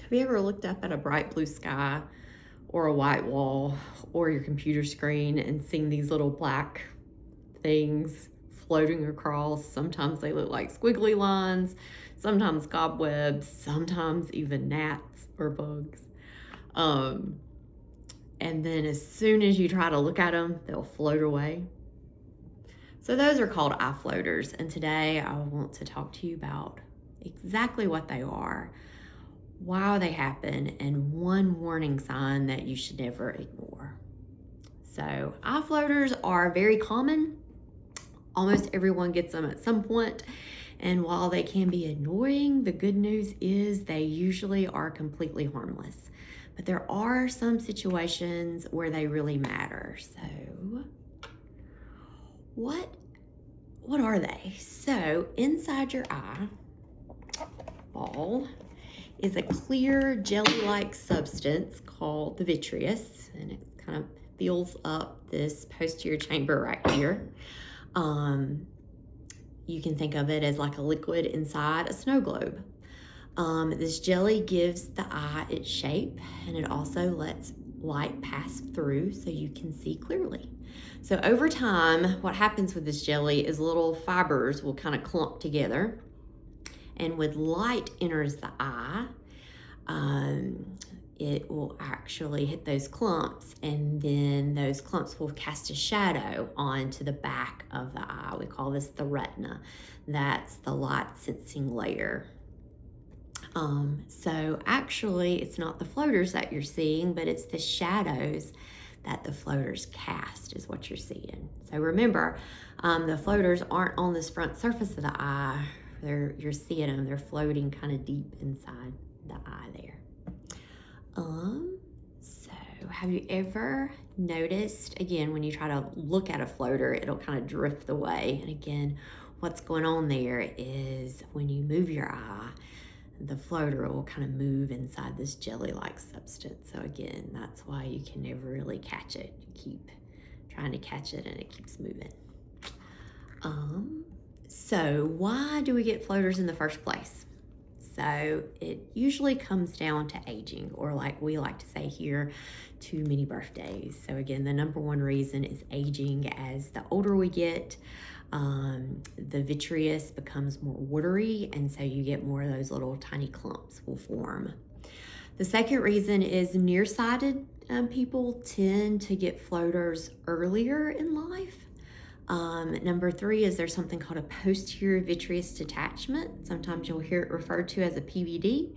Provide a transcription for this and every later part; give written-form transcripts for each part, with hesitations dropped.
Have you ever looked up at a bright blue sky or a white wall or your computer screen and seen these little black things floating across? Sometimes they look like squiggly lines, sometimes cobwebs, sometimes even gnats or bugs. Um, and then as soon as you try to look at them, they'll float away. So those are called eye floaters, and today I want to talk to you about exactly what they are, why they happen, and one warning sign that you should never ignore. So eye floaters are very common. Almost everyone gets them at some point, and while they can be annoying, the good news is they usually are completely harmless. But there are some situations where they really matter. So what are they? So inside your eye ball is a clear jelly-like substance called the vitreous, and it kind of fills up this posterior chamber right here. You can think of it as like a liquid inside a snow globe. This jelly gives the eye its shape, and it also lets light pass through so you can see clearly. So over time, what happens with this jelly is little fibers will kind of clump together, and when light enters the eye, it will actually hit those clumps, and then those clumps will cast a shadow onto the back of the eye. We call this the retina. That's the light sensing layer. So actually it's not the floaters that you're seeing, but it's the shadows that the floaters cast is what you're seeing. So remember, the floaters aren't on this front surface of the eye. You're seeing them, they're floating kind of deep inside the eye there. So have you ever noticed, again, when you try to look at a floater, it'll kind of drift away. And again, what's going on there is when you move your eye, the floater will kind of move inside this jelly-like substance. So again, that's why you can never really catch it. You keep trying to catch it and it keeps moving. So why do we get floaters in the first place? So it usually comes down to aging, or like we like to say here, too many birthdays. So again, the number one reason is aging. As the older we get, the vitreous becomes more watery, and so you get more of those little tiny clumps will form. The second reason is nearsighted people tend to get floaters earlier in life. Number three is there's something called a posterior vitreous detachment. Sometimes you'll hear it referred to as a PVD.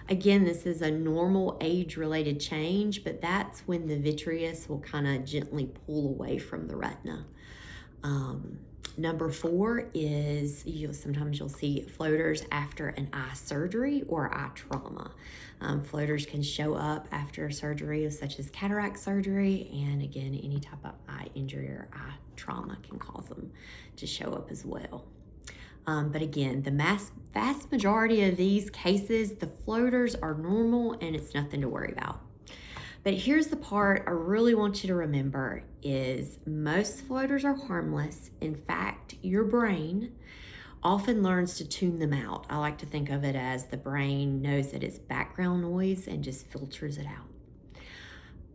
Again, this is a normal age-related change, but that's when the vitreous will kind of gently pull away from the retina. Number four is sometimes you'll see floaters after an eye surgery or eye trauma. Floaters can show up after surgery such as cataract surgery, and again, any type of eye injury or eye trauma can cause them to show up as well. But again, the vast majority of these cases, the floaters are normal and it's nothing to worry about. But here's the part I really want you to remember is most floaters are harmless. In fact, your brain often learns to tune them out. I like to think of it as the brain knows that it's background noise and just filters it out.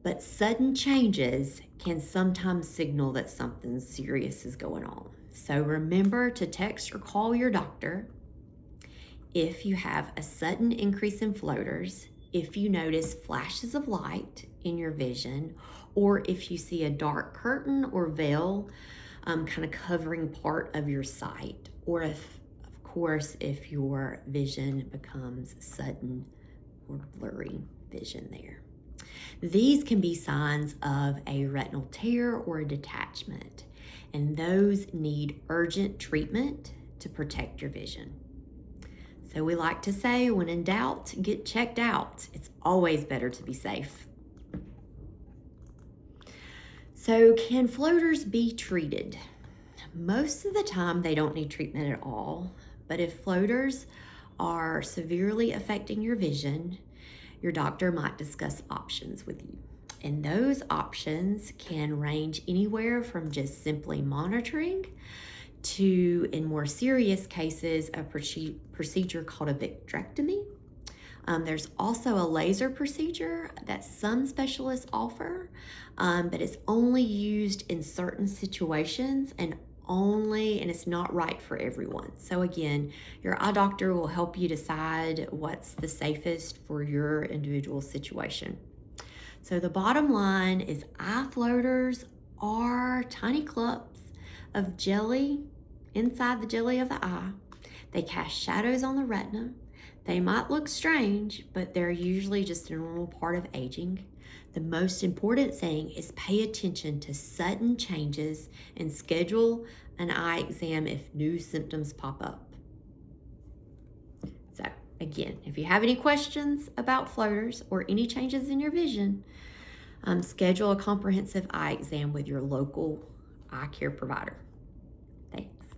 But sudden changes can sometimes signal that something serious is going on. So remember to text or call your doctor if you have a sudden increase in floaters, if you notice flashes of light in your vision, or if you see a dark curtain or veil kind of covering part of your sight, or if, of course, if your vision becomes sudden or blurry vision there. These can be signs of a retinal tear or a detachment, and those need urgent treatment to protect your vision. So we like to say, when in doubt, get checked out. It's always better to be safe. So can floaters be treated? Most of the time they don't need treatment at all, but if floaters are severely affecting your vision, your doctor might discuss options with you. And those options can range anywhere from just simply monitoring to, in more serious cases, a procedure called a vitrectomy. There's also a laser procedure that some specialists offer, but it's only used in certain situations and it's not right for everyone. So again, your eye doctor will help you decide what's the safest for your individual situation. So the bottom line is eye floaters are tiny clumps of jelly inside the jelly of the eye. They cast shadows on the retina. They might look strange, but they're usually just a normal part of aging. The most important thing is pay attention to sudden changes and schedule an eye exam if new symptoms pop up. So again, if you have any questions about floaters or any changes in your vision, schedule a comprehensive eye exam with your local eye care provider.